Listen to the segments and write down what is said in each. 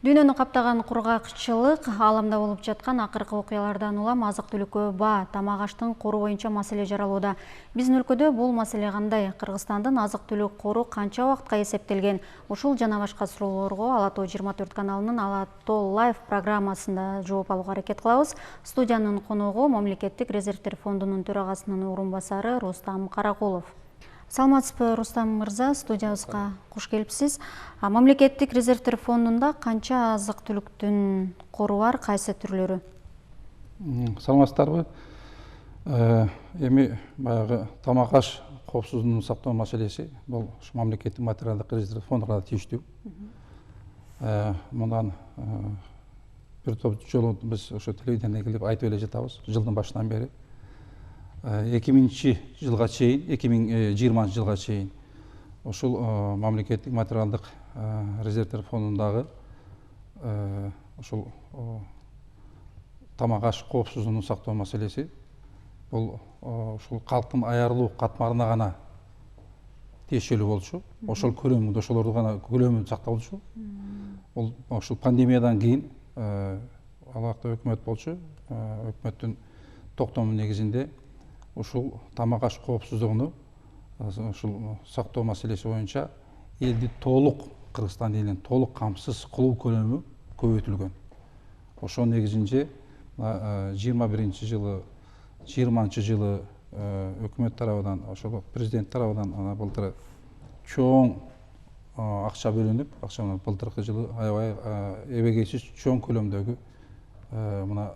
Дүйнөнү каптаган кургакчылык ааламда болуп жаткан акыркы окуялардан улам азык-түлүккө баа, тамак аштын кору боюнча маселе жаралууда. Биздин өлкөдө бул маселе кандай? Кыргызстандын азык-түлүк кору канча убакытка эсептелген? Ушул жана башка суроолорго Ала Тоо 24 каналынын Ала Тоо Лайв программасында жооп алууга аракет кылабыз. Студиянын коногу Мамлекеттик резервдер фондунун төрагасынын орун басары Рустам Каракулов. Саламатсызбы, Рустам мырза, студиябызга куш келипсиз. Мамлекеттик резервдер фондунда канча азык-түлүктүн кору бар, кайсы түрлөрү? Саламатсыздарбы? Эми баягы тамак аш коопсуздугун сактоо маселеси бул мамлекеттик материалдык резервдер фондуна тийиштүү. Мындан бир топ жолу биз ошо телевидениеге келип айтып эле жатабыз жылдын башынан бери. 2000 жылга чейин, 2020 жылга чейин ушул мамлекеттик материалдык резервдер фондундагы ушул тамак аш коопсуздугун сактоо маселеси бул ушул калктын аярлуу катмарына гана тиешелүү болчу. Ошол көлөмүндө ошолорду гана көлөмүн сакталчу. Бул ушул пандемиядан кийин алакта өкмөт болчу. Өкмөттүн токтому негизинде ушул тамак аш коопсуздугуну ушул сактоо маселеси боюнча элди толук, Кыргызстан элин толук камсыз кылуу көлөмү көбөйтүлгөн. Ошол негизинде 21 жылы, 20 жылы өкмөт тарабынан, ошол президент тарабынан былтыр чоң акча бөлүнүп, акчаны былтыркы жылы аябай эбегейсиз чоң көлөмдөгү мына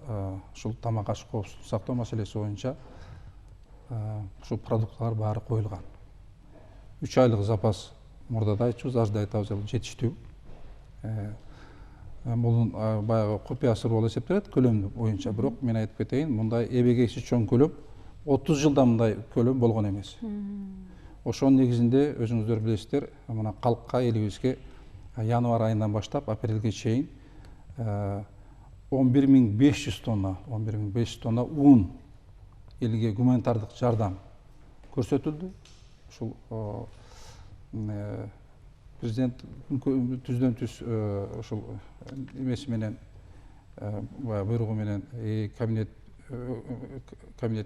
ушул тамак аш коопсуздугун сактоо маселеси боюнча ушул продуктылар баары коюлган. 3 айлык запас мурда да айтчубуз, азыр да айтабыз, жетиштүү. Бул баягы купуясы болуп эсептелет көлөм боюнча, бирок мен айтып кетейин, мындай эбегейсиз чоң көлөм 30 жылда мындай көлөм болгон эмес. Ошонун негизинде өзүңүздөр билесиздер, мына калкка элибизге январь айынан баштап апрелге чейин 11500 тонна ун элге гуманитардык жардам көрсөтүлдү. Ушул президент түздөн түз ушул эмеси менен буйругу менен кабинет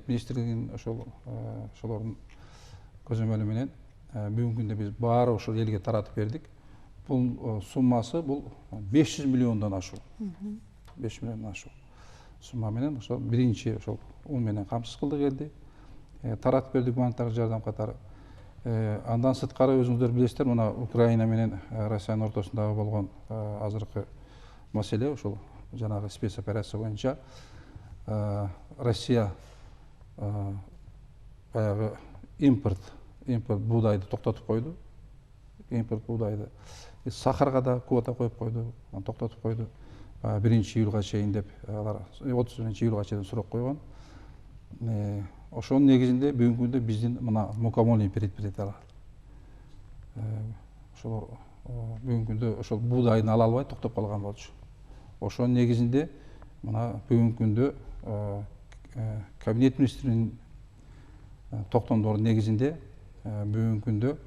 министрлигинин ошолордун көзөмөлү менен бүгүнкү күндө биз баары ошол элге таратып бердик. Бул суммасы бул 500 миллиондон ашуу. 5 миллиондон ашуу сумма менен ошол биринчи ошол ун менен камсыз кылдык элди. Таратып бердик гуманитардык жардам катары. Андан сырткары өзүңүздөр билесиздер, мына Украина менен Россиянын ортосундагы болгон азыркы маселе, ошол жанагы спецоперация боюнча Россия баягы импорт буудайды токтотуп койду. Импорт буудайды. Сахарга да квота коюп койду, токтотуп койду. 1 июлга чейин деп алар 30 июлга чейин сурап койгон. Ошонун негизинде бүгүнкү күндө биздин мына мукомольный предприятиялар ошол бүгүнкү күндө ошол буудайын ала албай токтоп калган болчу. Ошонун негизинде мына бүгүнкү күндө кабинет министринин токтомдорунун негизинде бүгүнкү күндө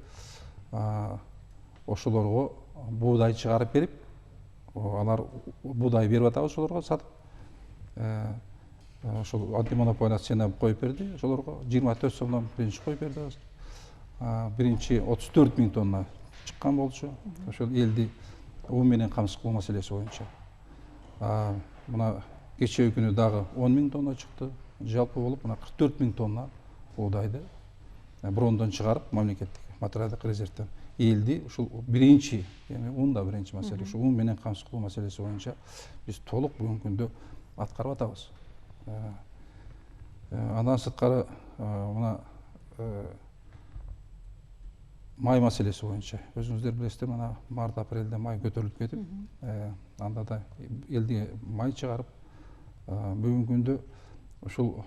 ошолорго буудай чыгарып берип, алар буудай берип атабыз ошолорго сатып. Ошол антимонополия цена коюп берди, ошолорго 24 сомдон биринчи коюп берди азыр. Биринчи 34 000 тонна чыккан болчу. Ошол элди ун менен камсыз кылуу маселеси боюнча. Мына кечээ күнү дагы 10 000 тонна чыкты. Жалпы болуп мына 44 000 тонна буудайды брондон чыгарып мамлекеттик материалдык резервден элди ушул биринчи, эми ун да биринчи маселе, ушул ун менен камсыз кылуу маселеси боюнча биз толук бүгүнкү күндө аткарып атабыз. Андан сырткары мына май маселеси боюнча өзүңүздөр билесиздер, мына март апрелде май көтөрүлүп кетип, анда да элди май чыгарып бүгүнкү күндө ушул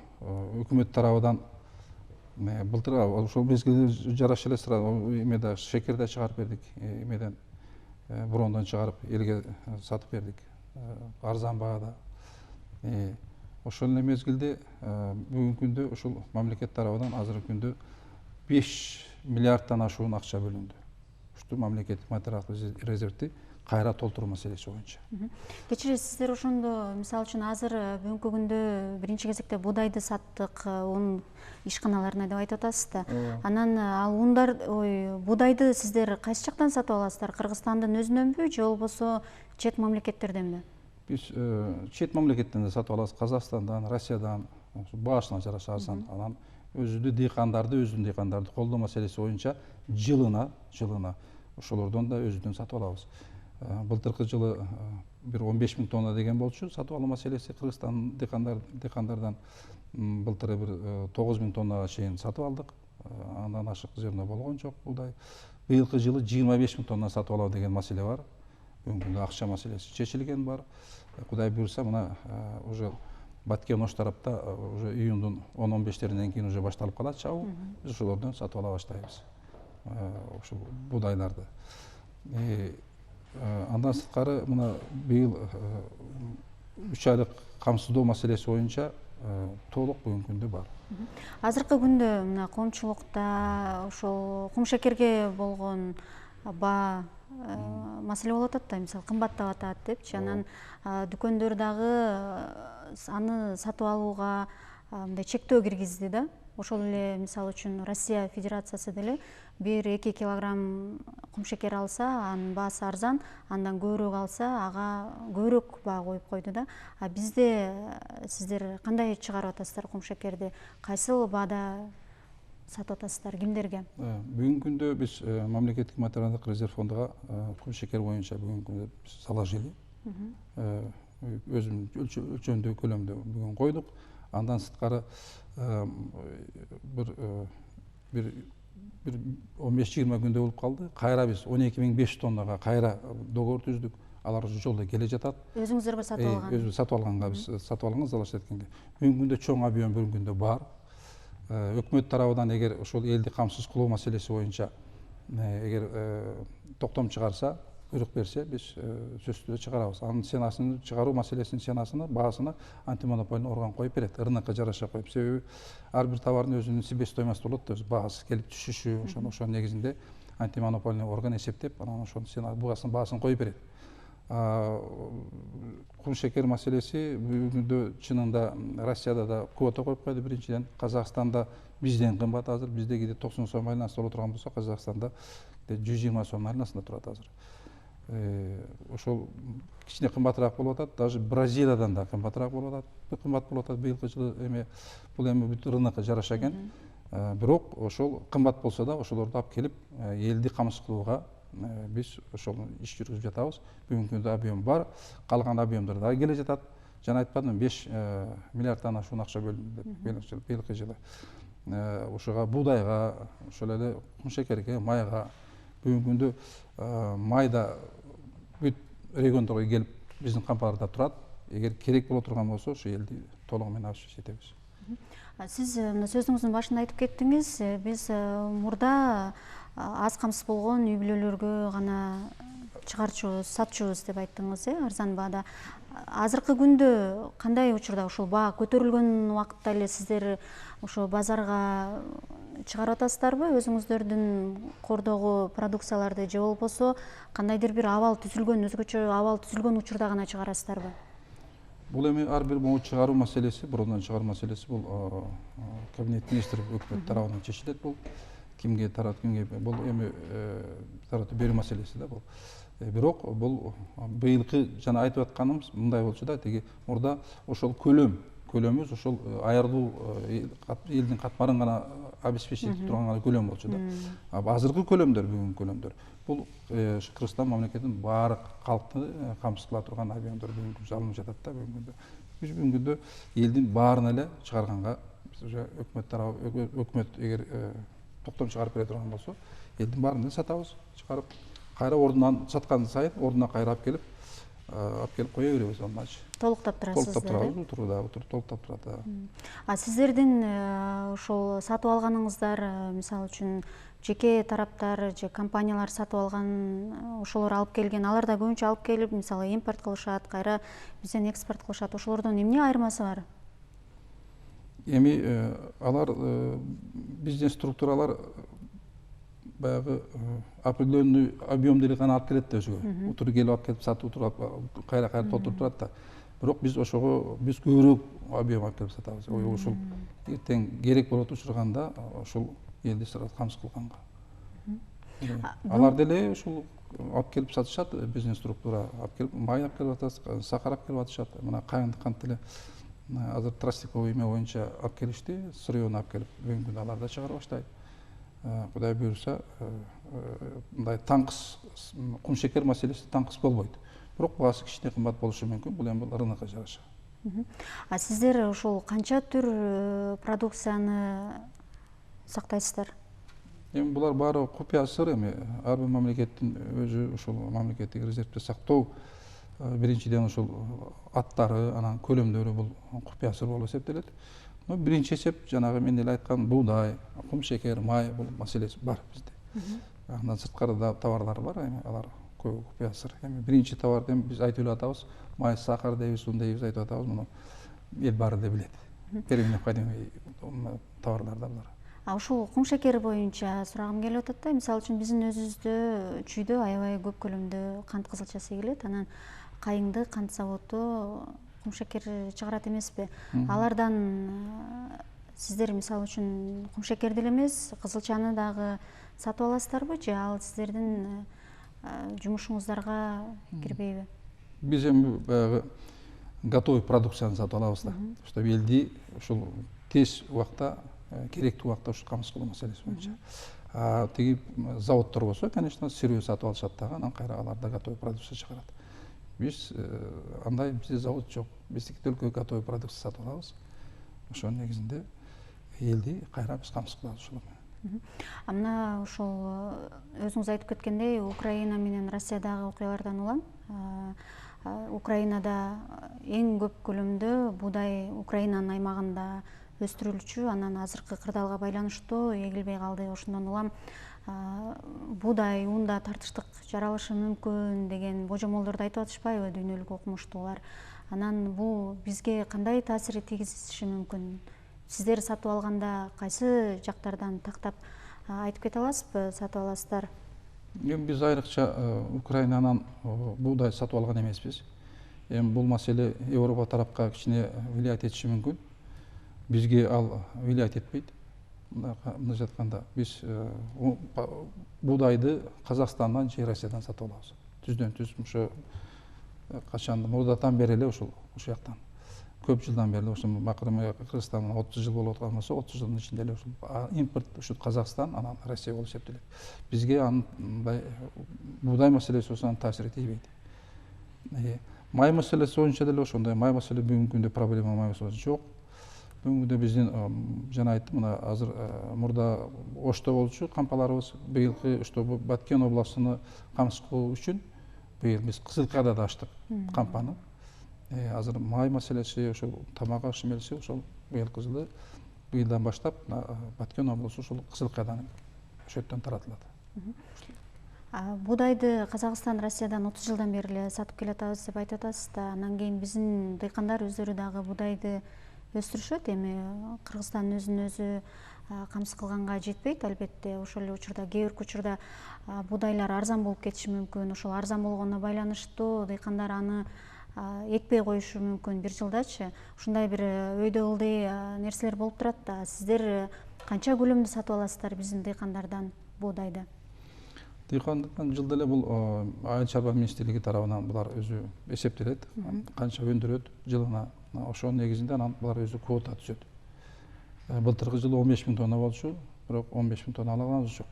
өкмөт тарабынан былтыр ошол мезгилде жараша эле эмеде шекерде чыгарып бердик, эмеден брондон чыгарып элге сатып бердик арзан баада. Ошол эле мезгилде бүгүнкү күндө ушул мамлекет тарабынан азыркы күндө 5 миллиарддан ашуун акча бөлүндү. Ушул мамлекеттик материалдык резервди кайра толтуруу маселеси боюнча. Кечиресиз, сиздер ошондо мисалы үчүн азыр бүгүнкү күндө биринчи кезекте буудайды саттык, un ишканаларына деп айтып атасыз да. Анан ал ундар, буудайды сиздер кайсы жактан сатып аласыздар? Кыргызстандын өзүнөнбү же болбосо чет мамлекеттерденби? Биз чет мамлекеттен да сатып алабыз, Казакстандан, Россиядан, баашына жараша арзан. Анан өзүнүн дыйкандарды колдоо маселеси боюнча жылына ошолордон да өзүдөн сатып алабыз. Былтыркы жылы бир 15 000 тонна деген болчу сатып алуу маселеси Кыргызстан дыйкандардан. Былтыр бир 9 000 тоннага чейин сатып алдык. Андан ашык жерде болгон жок буудай. Быйылкы жылы 25 000 тонна сатып алуу деген маселе бар. Бүгүнкү күндө акча маселеси чечилген бар. Кудай буйрса, мына уже Баткен ош тарапта уже июндун 10-15-теринен кийин уже башталып калат чабуу. Биз ошолордон сатып ала баштайбыз ошо буудайларды. Андан сырткары мына быйыл 3 айлык камсыздоо маселеси боюнча толук бүгүнкү күндө бар. Азыркы күндө мына коомчулукта ошол кумшекерге болгон баа маселе болуп атат да, мисалы кымбаттап атат депчи. Анан дүкөндөр дагы аны сатып алууга мындай чектөө киргизди да. Ошол эле мисалы үчүн Россия Федерациясы деле 1-2 килограмм кумшекер алса, анын баасы арзан, андан көбүрөөк алса, ага көбүрөөк баа коюп койду да. А бизде сиздер кандай чыгарып атасыздар кумшекерди? Кайсыл баада сатып атасыздар, кимдерге? Бүгүнкү күндө биз мамлекеттик материалдык резерв фондуга кумшекер боюнча бүгүнкү күндө заложили. Өзүм өлчөмдүү көлөмдө бүгүн койдук. Андан сырткары бир 15-20 күндө болуп калды. Кайра биз 12 500 тоннага кайра договор түздүк. Алар жолдо келе жатат. Өзүңүздөргө сатып алган? Өзүбүз сатып алганга, биз сатып алганга залаш эткенге. Бүгүнкү күндө чоң объем бүгүнкү күндө бар. Өкмөт тарабынан эгер ошол элди камсыз кылуу маселеси боюнча эгер токтом чыгарса, буйрук берсе, биз сөзсүз түрдө чыгарабыз. Анын ценасын чыгаруу маселесинин ценасыны, баасына антимонополный орган коюп берет, рынокко жараша коюп. Себеби ар бир товардын өзүнүн себестоимости болот да, баасы келип түшүшү, ошонун негизинде антимонополный орган эсептеп, анан ошонун баасын коюп берет. Кумшекер маселеси бүгүнкү күндө чынында Россияда да квота коюп койду биринчиден. Казакстанда бизден кымбат азыр. Бизде кээде 90 сом айланасында отурган болсо, Казакстанда 120 сом айланасында турат азыр. Ошол кичине кымбатыраак болуп атат. Даже Бразилиядан да кымбатыраак болуп атат. Кымбат болуп атат быйылкы жылы бул бүт рынокко жараша экен. Бирок ошол кымбат болсо да ошолорду алып келип элди камсыз кылууга биз ошол иш жүргүзүп жатабыз. Бүгүнкү күндө объем бар. Калган объемдер дагы келе жатат. Жана айтпадымбы, 5 миллиарддан ашуун акча бөлүндү быйылкы жылы. Ошого буудайга, ошол эле кумшекерге, майга. Бүгүнкү күндө майда бүт региондорго келип биздин кампаларда турат. Эгер керек боло турган болсо, ошо элди толугу менен алып жетебиз. Сиз сөзүңүздүн башында айтып кеттиңиз, биз мурда аз камсыз болгон үй бүлөлөргө гана чыгарчубуз, сатчубуз деп айттыңыз, арзан баада. Азыркы күндө кандай учурда ошол баа көтөрүлгөн убакытта эле сиздер ошо базарга чыгарып атасыздарбы өзүңүздөрдүн кордогу продукцияларды, же болбосо кандайдыр бир абал түзүлгөн, өзгөчө абал түзүлгөн учурда гана чыгарасыздарбы? Бул эми ар бир могу чыгаруу маселеси, бородон чыгаруу маселеси бул кабинет министров өкмөт тарабынан чечилет. Бул кимге таратып, кимге бул эми таратып берүү маселеси да бул. Бирок бул быйылкы жана айтып атканымыз мындай болчу да, тиги мурда ошол көлөмүбүз ошол айырылуу элдин катмарын гана обеспечить этип турган гана көлөм болчу да. Азыркы көлөмдөр, бүгүнкү көлөмдөр бул Кыргызстан мамлекетинин баары калкты камсыз кыла турган объемдер бүгүнкү алынып жатат да. Биз бүгүнкү күндө элдин баарын эле чыгарганга биз уже өкмөт эгер токтом чыгарып бере турган болсо, элдин баарын эле сатабыз, чыгарып кайра ордунан саткан сайын ордуна кайра алып келип кое беребиз алмачы. Толуктап турасыздар. Толуктап турабыз, туруда толуктап турат. Сиздердин ошол сатып алганыңыздар, мисалы үчүн жеке тараптар же компаниялар сатып алган, ошолор алып келген, алар да көбүнчө алып келип, мисалы импорт кылышат, кайра бизден экспорт кылышат. Ошолордон эмне айырмасы бар? Эми алар бизнес структуралар баягы определенный объем деле гана алып келет да өзүгө. Утур келип алып келип сатып отуруп кайра толтуруп турат да. Бирок биз ошого биз көбүрөөк объем алып келип сатабыз. Ошол эртең керек болот учурганда ошол элди камсыз кылганга. Алар деле ушул алып келип сатышат, бизнес структура алып келип, май алып келип атат, сахар алып келип атышат. Мына кайыңды кант деле азыр тростниковый эме боюнча алып келишти, сырьёну алып келип бүгүнкү күндө алар да чыгара баштайт. Кудай буюрса, мындай таңкыс кумшекер маселеси таңкыс болбойт. Бирок баасы кичине кымбат болушу мүмкүн, бул эми рынокко жараша. А сиздер ушул канча түр продукцияны сактайсыздар? Эми булар баары купуя сыр, эми ар бир мамлекеттин өзү ушул мамлекеттик резервде сактоо биринчиден ушул аттары, анан көлөмдөрү бул купуя сыр болуп эсептелет. Но биринчи эсеп жанагы мен эле айткан буудай, кумшекер, май бул маселеси бар бизде. Андан сырткары да товарлар бар, эми алар көбү купуя сыр. Эми биринчи товарды биз айтып эле атабыз, май, сахар дейбиз, ун дейбиз айтып атабыз, муну эл баары да билет. Первый необходимый товарлар да булар. А ушул кумшекер боюнча сурагым келип атат да, мисалы үчүн биздин өзүбүздө чүйдө аябай көп көлөмдө кант кызылчасы эгилет, анан кайыңды кант заводу кумшекер чыгарат эмеспи? Алардан сиздер мисалы үчүн кумшекерди эле эмес, кызылчаны дагы сатып аласыздарбы же ал сиздердин жумушуңуздарга кирбейби? Биз эми баягы готовый продукцияны сатып алабыз да, чтобы элди ушул тез убакта, керектүү убакта ушу камсыз кылуу маселеси боюнча. Тиги заводдор болсо, конечно, сырьё сатып алышат дагы, анан кайра алар да готовый продукция чыгарат. Биз андай бизде завод жок. Биздики только готовый продукция сатып алабыз. Ошонун негизинде элди кайра биз камсыз кылабыз ушул. Мына ушул өзүңүз айтып кеткендей, Украина менен Россиядагы окуялардан улам. Украинада эң көп көлөмдө буудай Украинанын аймагында өстүрүлчү, анан азыркы кырдаалга байланыштуу эгилбей калды. Ошондон улам буудай, унда тартыштык жаралышы мүмкүн деген божомолдорду айтып атышпайбы дүйнөлүк окумуштуулар? Анан бул бизге кандай таасир тийгизиши мүмкүн? Сиздер сатып алганда кайсы жактардан тактап айтып кете аласызбы, сатып аласыздар? Эми биз айрыкча Украинанан буудай сатып алган эмеспиз. Эми бул маселе Европа тарапка кичине влиять этиши мүмкүн. Бизге ал влиять этпейт. Мындайча айтканда, биз буудайды Казакстандан же Россиядан сатып алабыз. Түздөн түз ошо качан мурдатан бери эле ушул жактан. Көп жылдан бери ошо Кыргызстандан 30 жыл болуп аткан болсо, 30 жылдын ичинде эле ушул импорт ушу Казакстан, анан Россия болуп эсептелет. Бизге андай буудай маселеси болсо таасири тийбейт. Май маселеси боюнча деле ошондой. Май маселе бүгүнкү күндө проблема май маселеси жок. Бүгүнкү күндө биздин жана айттым, мына азыр мурда Ошто болчу кампаларыбыз, быйылкы ошто Баткен областыны камсыз кылуу үчүн быйыл биз Кызылкайда да ачтык кампаны. Азыр май маселеси, ошол тамак аш эмеси, ошол быйылкы жылы быйылдан баштап Баткен облусу ушул Кызылкайдан ошол жерден таратылат. Буудайды Казакстан, Россиядан 30 жылдан бери эле сатып келатабыз деп айтып атасыз да, анан кийин биздин дыйкандар өздөрү дагы буудайды өстүрүшөт. Эми Кыргызстан өзүн өзү камсыз кылганга жетпейт, албетте. Ошол эле учурда кээ бир учурда буудайлар арзан болуп кетиши мүмкүн. Ошол арзан болгонуна байланыштуу дыйкандар аны экпей коюшу мүмкүн бир жылдачы. Ушундай бир өйдө ылдый нерселер болуп турат да. Сиздер канча көлөмдө сатып аласыздар биздин дыйкандардан буудайды? Дыйкандардан жылда эле бул Айыл чарба министрлиги тарабынан булар өзү эсептелет. Канча өндүрөт жылына. Ошонун негизинде анан булар өзү квота түзөт. Былтыркы жылы 15 000 тонна болчу, бирок 15 000 тонна алганыбыз жок.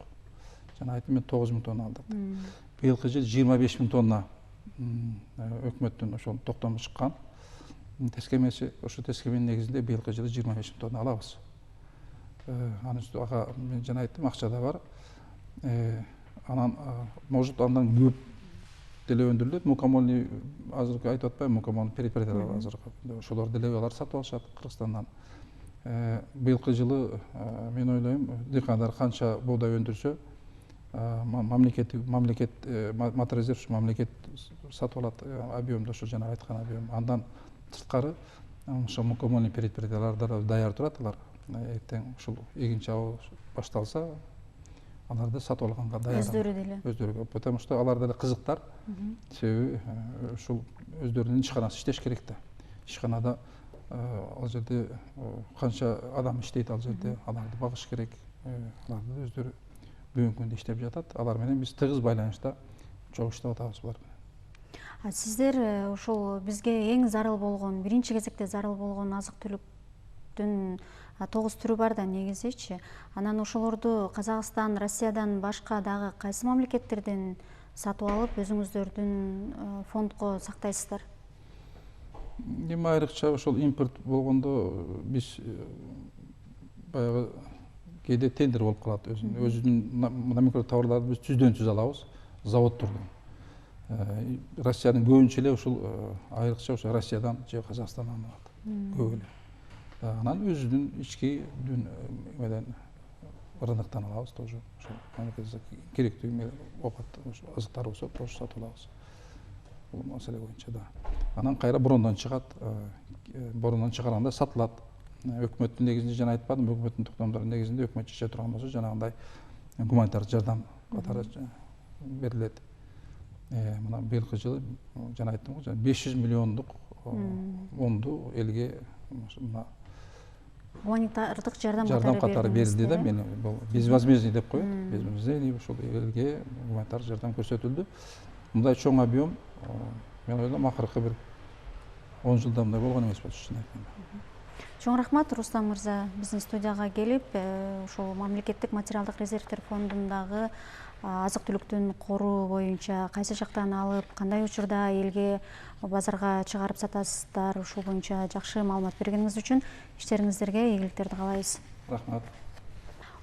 Жана айттым, мен 9 000 тонна алдык. Быйылкы жыл 25 000 тонна өкмөттүн ошол токтому чыккан. Тескемеси, ошо тескеменин негизинде быйылкы жылы 25 000 тонна алабыз. Анын үстү ага мен жана айттым, акча да бар. Анан может андан көп деле өндүрүлөт. Мукомольный азыркы айтып атпайбы, мукомольный предприятиялар азыркы ошолор деле алар сатып алышат Кыргызстандан. Быйылкы жылы мен ойлойм, дыйкандар канча буудай өндүрсө, мамлекет Матрезерв мамлекет сатып алат объемдо, ошо жана айткан объем. Андан сырткары ошо мукомольный предприятиялар да даяр турат алар. Эртең ушул эгинчи абал башталса, аларды сатып алганга даяр. Өздөрү деле. Өздөрү, потому что алар деле кызыктар. Себеби ушул өздөрүнүн ишканасы иштеш керек да. Ишканада ал жерде канча адам иштейт, ал жерде аларды багыш керек. Аларды өздөрү бүгүнкү күндө иштеп жатат. Алар менен биз тыгыз байланышта чогуу иштеп атабыз булар менен. Сиздер ушул бизге эң зарыл болгон, биринчи кезекте зарыл болгон азык түлүктүн 9 түрү бар да негизичи. Анан ошолорду Казакстан, Россиядан башка дагы кайсы мамлекеттерден сатып алып, өзүңүздөрдүн фондко сактайсыздар? Эми айрыкча ошол импорт болгондо биз баягы кээде тендер болуп калат. Өзүнүн номенклатура товарларды биз түздөн түз алабыз, заводдордон. Россиянын көбүнчө эле ушул айрыкча ошо Россиядан же Казакстандан алат. Көп эле. Анан өзүнүн ички меден рыноктон алабыз тоже. Ошо керектүү оокат азыктар болсо тоже сатып алабыз. Бул маселе боюнча да. Анан кайра борондон чыгат, борондон чыгарганда сатылат. Өкмөттүн негизинде жана айтпадым, өкмөттүн токтомдору негизинде өкмөт чече турган болсо жанагындай гуманитардык жардам катары берилет. Мына быйылкы жылы жана айттым го, 500 миллиондук онду элге мына гуманитардык жардам катары берилди да. Мен бул безвозмездный деп коет. Безвозмездный ушул элге гуманитардык жардам көрсөтүлдү. Мындай чоң объем мен ойлойм акыркы бир 10 жылда мындай болгон эмес болчу, чын айтканда. Чоң рахмат, Рустам мырза, биздин студияга келип, ушул мамлекеттик материалдык резервдер фондундагы азык-түлүктүн коруу боюнча кайсы жактан алып, кандай учурда элге базарга чыгарып сатасыздар, ушул боюнча жакшы маалымат бергениңиз үчүн иштериңиздерге ийгиликтерди каалайбыз. Рахмат.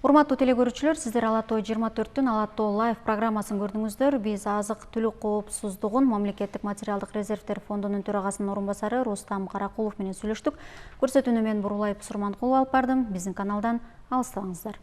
Урматтуу телекөрүүчүлөр, сиздер Ала Тоо 24-түн Ала Тоо лайв программасын көрдүңүздөр. Биз азык-түлүк коопсуздугун мамлекеттик материалдык резервдер фондунун төрагасынын орун басары Рустам Каракулов менен сүйлөштүк. Көрсөтүүнү мен Бурулай Сурманкулова алып бардым. Биздин каналдан алыстабаңыздар.